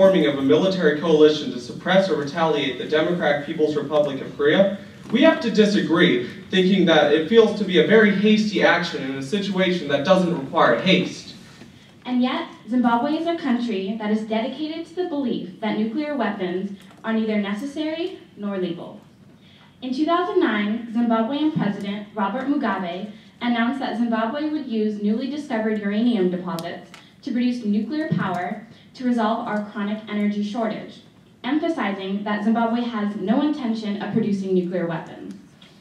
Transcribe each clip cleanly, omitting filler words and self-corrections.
forming of a military coalition to suppress or retaliate the Democratic People's Republic of Korea, we have to disagree, thinking that it feels to be a very hasty action in a situation that doesn't require haste. And yet, Zimbabwe is a country that is dedicated to the belief that nuclear weapons are neither necessary nor legal. In 2009, Zimbabwean President Robert Mugabe announced that Zimbabwe would use newly discovered uranium deposits to produce nuclear power to resolve our chronic energy shortage, emphasizing that Zimbabwe has no intention of producing nuclear weapons.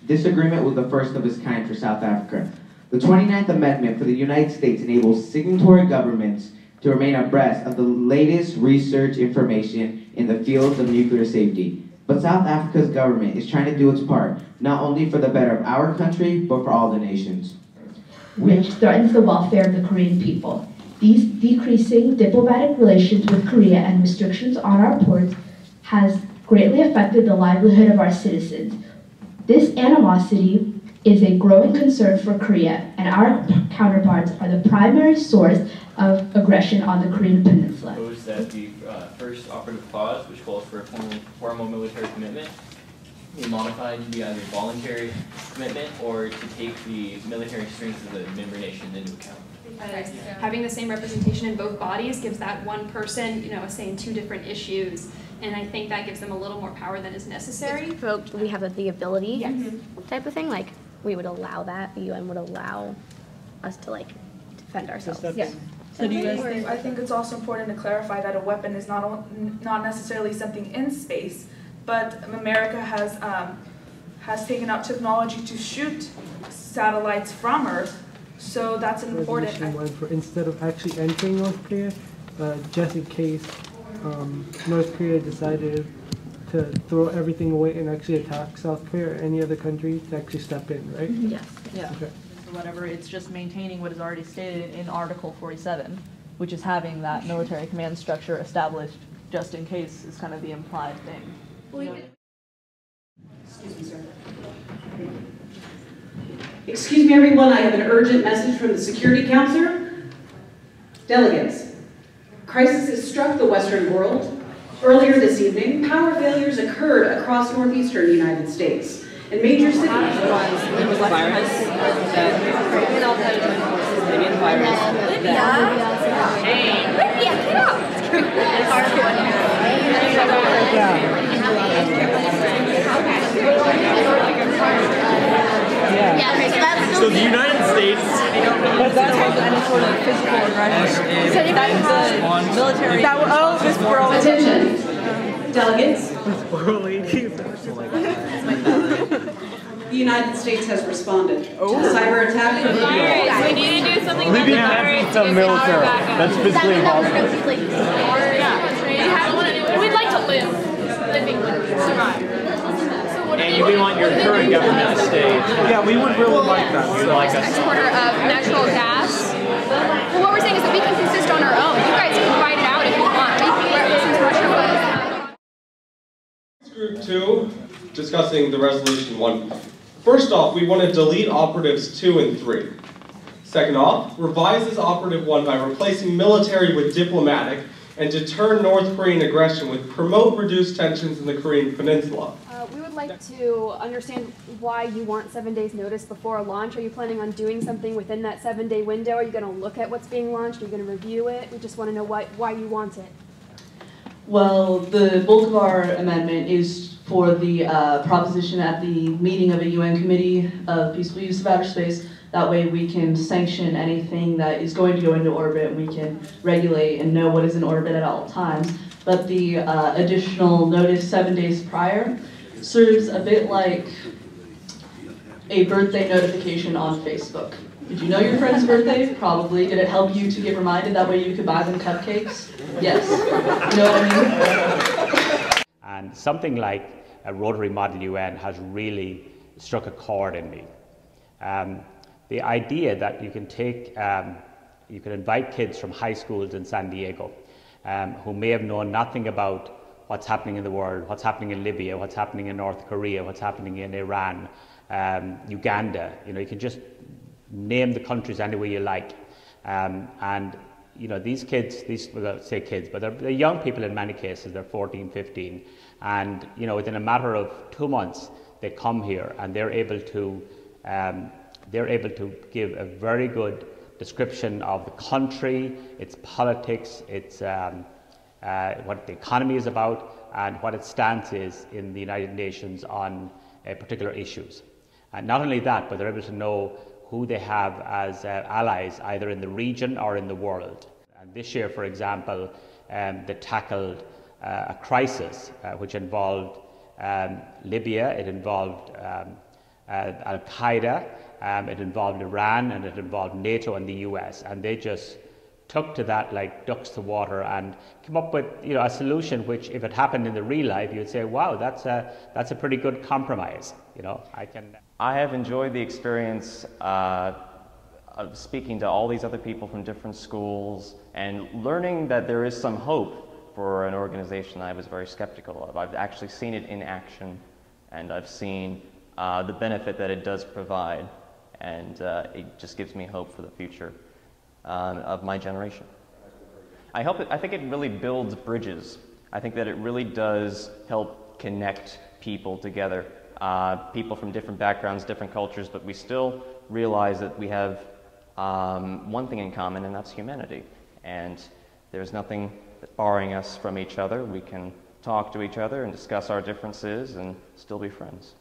This agreement was the first of its kind for South Africa. The 29th Amendment for the United States enables signatory governments to remain abreast of the latest research information in the fields of nuclear safety. But South Africa's government is trying to do its part, not only for the better of our country, but for all the nations. Which threatens the welfare of the Korean people. These decreasing diplomatic relations with Korea and restrictions on our ports has greatly affected the livelihood of our citizens. This animosity is a growing concern for Korea, and our counterparts are the primary source of aggression on the Korean Peninsula. Propose that the first operative clause, which calls for a formal military commitment, be modified to be either voluntary commitment or to take the military strength of the member nation into account. Because having the same representation in both bodies gives that one person, a say in two different issues, and I think that gives them a little more power than is necessary. We have the ability Yes. type of thing, like we would allow that, the UN would allow us to defend ourselves. Yeah. So do you guys think? I think it's also important to clarify that a weapon is not necessarily something in space, but America has taken up technology to shoot satellites from Earth. So that's important. Instead of actually entering North Korea, just in case North Korea decided to throw everything away and actually attack South Korea or any other country, to actually step in, right? Yes. Yeah. Okay. Whatever, it's just maintaining what is already stated in Article 47, which is having that military command structure established just in case is kind of the implied thing. Excuse me, sir. Excuse me, everyone, I have an urgent message from the Security Council. Delegates, crisis has struck the Western world. Earlier this evening, power failures occurred across northeastern United States. In major cities. There was a virus that maybe a virus that Libya, get So the United States. But that has any sort of physical aggression. So the military. This world. Attention, delegates. The United States has responded to the cyber attack. We need to do something Libya has some military. That's physically impossible. We'd like to live. Living would survive. And we want your current government to stay. Yeah, we would really like that. You'd like us. Exporter of natural gas. Well, what we're saying is that we can consist on our own. You guys can fight it out if you want. Since Russia was. Group 2, discussing the resolution 1. First off, we want to delete operatives 2 and 3. Second off, revises operative 1 by replacing military with diplomatic and deter North Korean aggression with promote reduced tensions in the Korean Peninsula. We would like to understand why you want 7 days notice before a launch. Are you planning on doing something within that 7-day window? Are you going to look at what's being launched? Are you going to review it? We just want to know why you want it. Well, the bulk of our amendment is for the proposition at the meeting of a UN Committee of Peaceful Use of Outer Space. That way we can sanction anything that is going to go into orbit, and we can regulate and know what is in orbit at all times. But the additional notice 7 days prior serves a bit like a birthday notification on Facebook. Did you know your friend's birthday? Probably. Did it help you to get reminded? That way you could buy them cupcakes? Yes. You know what I mean? And something like a Rotary Model UN has really struck a chord in me. The idea that you can take, you can invite kids from high schools in San Diego who may have known nothing about what's happening in the world, what's happening in Libya, what's happening in North Korea, what's happening in Iran, Uganda. You can just name the countries any way you like. And these kids, well, say kids, but they're young people in many cases. They're 14, 15, and within a matter of 2 months, they come here and they're able to give a very good description of the country, its politics, its what the economy is about, and what its stance is in the United Nations on particular issues. And not only that, but they're able to know who they have as allies, either in the region or in the world. And this year, for example, they tackled a crisis which involved Libya, it involved Al-Qaeda, it involved Iran, and it involved NATO and the US. And they just took to that like ducks to water and came up with a solution which, if it happened in the real life, you'd say, wow, that's a pretty good compromise. I have enjoyed the experience of speaking to all these other people from different schools and learning that there is some hope for an organization I was very skeptical of. I've actually seen it in action, and I've seen the benefit that it does provide, and it just gives me hope for the future of my generation. I think it really builds bridges. I think that it really does help connect people together, people from different backgrounds, different cultures, but we still realize that we have one thing in common, and that's humanity. And there's nothing barring us from each other. We can talk to each other and discuss our differences and still be friends.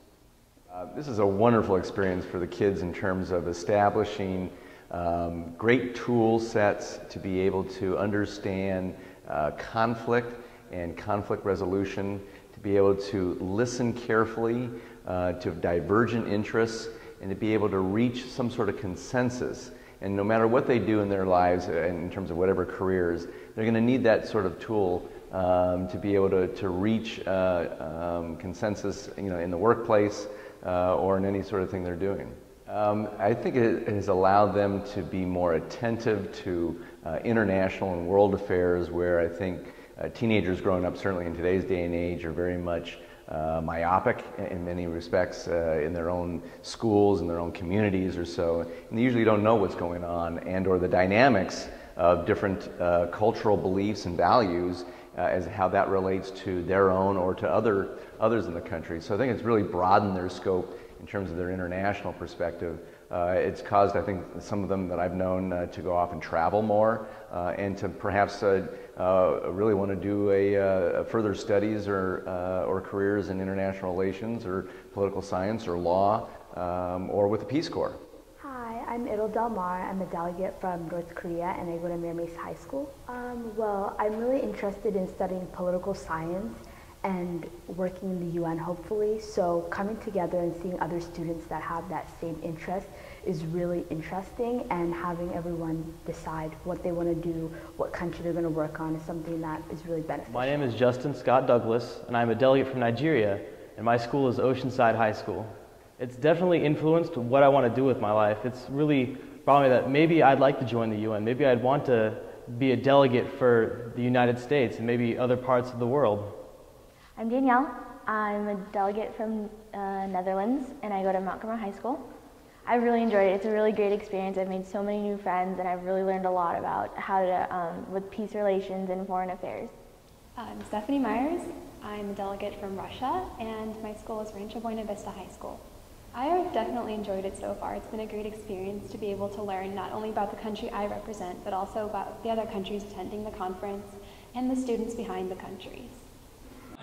This is a wonderful experience for the kids in terms of establishing great tool sets to be able to understand conflict and conflict resolution, to be able to listen carefully to divergent interests, and to be able to reach some sort of consensus. And no matter what they do in their lives, in terms of whatever careers, they're going to need that sort of tool to be able to reach consensus, in the workplace or in any sort of thing they're doing. I think it has allowed them to be more attentive to international and world affairs, where I think teenagers growing up, certainly in today's day and age, are very much myopic in many respects in their own schools, in their own communities or so, and they usually don't know what's going on and or the dynamics of different cultural beliefs and values as how that relates to their own or to others in the country. So I think it's really broadened their scope in terms of their international perspective. It's caused, I think, some of them that I've known to go off and travel more and to perhaps really want to do a further studies or careers in international relations or political science or law or with the Peace Corps. Hi, I'm Idil Delmar. I'm a delegate from North Korea, and I go to Myrmees High School. Well, I'm really interested in studying political science and working in the UN, hopefully. So coming together and seeing other students that have that same interest is really interesting, and having everyone decide what they want to do, what country they're going to work on, is something that is really beneficial. My name is Justin Scott Douglas, and I'm a delegate from Nigeria, and my school is Oceanside High School. It's definitely influenced what I want to do with my life. It's really brought me that maybe I'd like to join the UN, maybe I'd want to be a delegate for the United States and maybe other parts of the world. I'm Danielle. I'm a delegate from Netherlands, and I go to Mount Carmel High School. I've really enjoyed it. It's a really great experience. I've made so many new friends, and I've really learned a lot about how to, with peace relations and foreign affairs. I'm Stephanie Myers. I'm a delegate from Russia, and my school is Rancho Buena Vista High School. I have definitely enjoyed it so far. It's been a great experience to be able to learn not only about the country I represent, but also about the other countries attending the conference and the students behind the countries.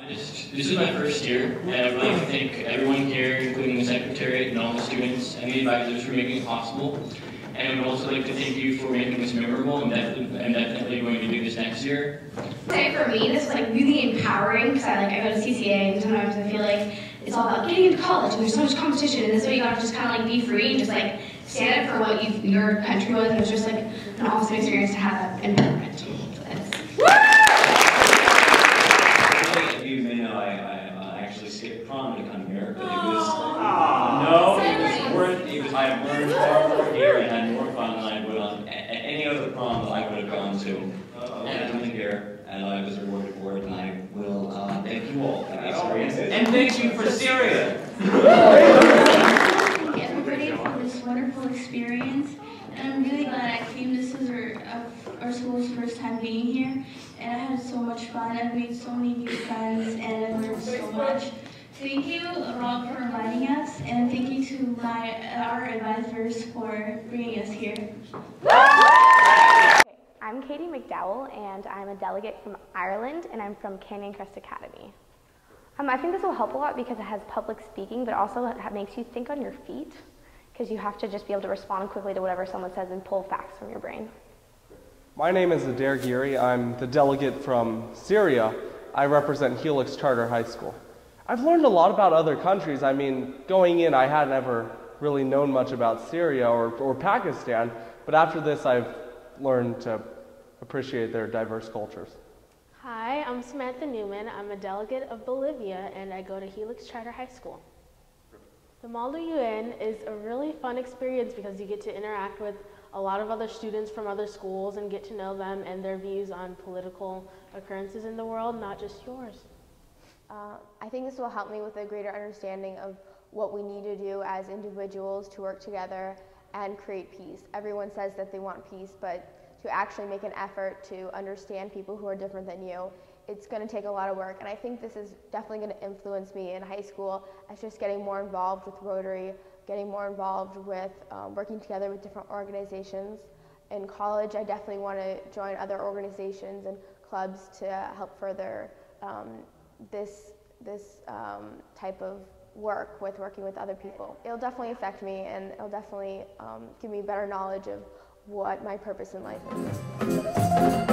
This is my first year, and I would like to thank everyone here, including the Secretariat and all the students and the advisors for making it possible. And I would also like to thank you for making this memorable, and definitely going to do this next year. For me, this was really empowering, because I go to CCA, and sometimes I feel like it's all about getting into college, and there's so much competition, and this way you got to just kind of be free and just stand up for what your country was, and it was just an awesome experience to have that empowerment. You may know I actually skipped prom to come here, but it was worth it. I learned far more here and had more fun than I would on any other prom that I would have gone to. And I'm here, and I was rewarded for it, and I will thank you all for the experience. And thank you for Syria. Everybody for this wonderful experience, and I'm really glad I came. This was a our school's first time being here, and I had so much fun. I've made so many new friends, and I've learned so much. Thank you, Rob, for inviting us, and thank you to our advisors for bringing us here. I'm Katie McDowell, and I'm a delegate from Ireland, and I'm from Canyon Crest Academy. I think this will help a lot because it has public speaking, but also it makes you think on your feet, because you have to just be able to respond quickly to whatever someone says and pull facts from your brain. My name is Adair. I'm the delegate from Syria. I represent Helix Charter High School. I've learned a lot about other countries. I mean, going in, I hadn't ever really known much about Syria or Pakistan, but after this, I've learned to appreciate their diverse cultures. Hi, I'm Samantha Newman. I'm a delegate of Bolivia, and I go to Helix Charter High School. The Maldo UN is a really fun experience because you get to interact with a lot of other students from other schools and get to know them and their views on political occurrences in the world, not just yours. I think this will help me with a greater understanding of what we need to do as individuals to work together and create peace. Everyone says that they want peace, but to actually make an effort to understand people who are different than you, it's going to take a lot of work. And I think this is definitely going to influence me in high school as just getting more involved with Rotary, getting more involved with working together with different organizations. In college, I definitely want to join other organizations and clubs to help further this type of work with working with other people. It'll definitely affect me, and it'll definitely give me better knowledge of what my purpose in life is.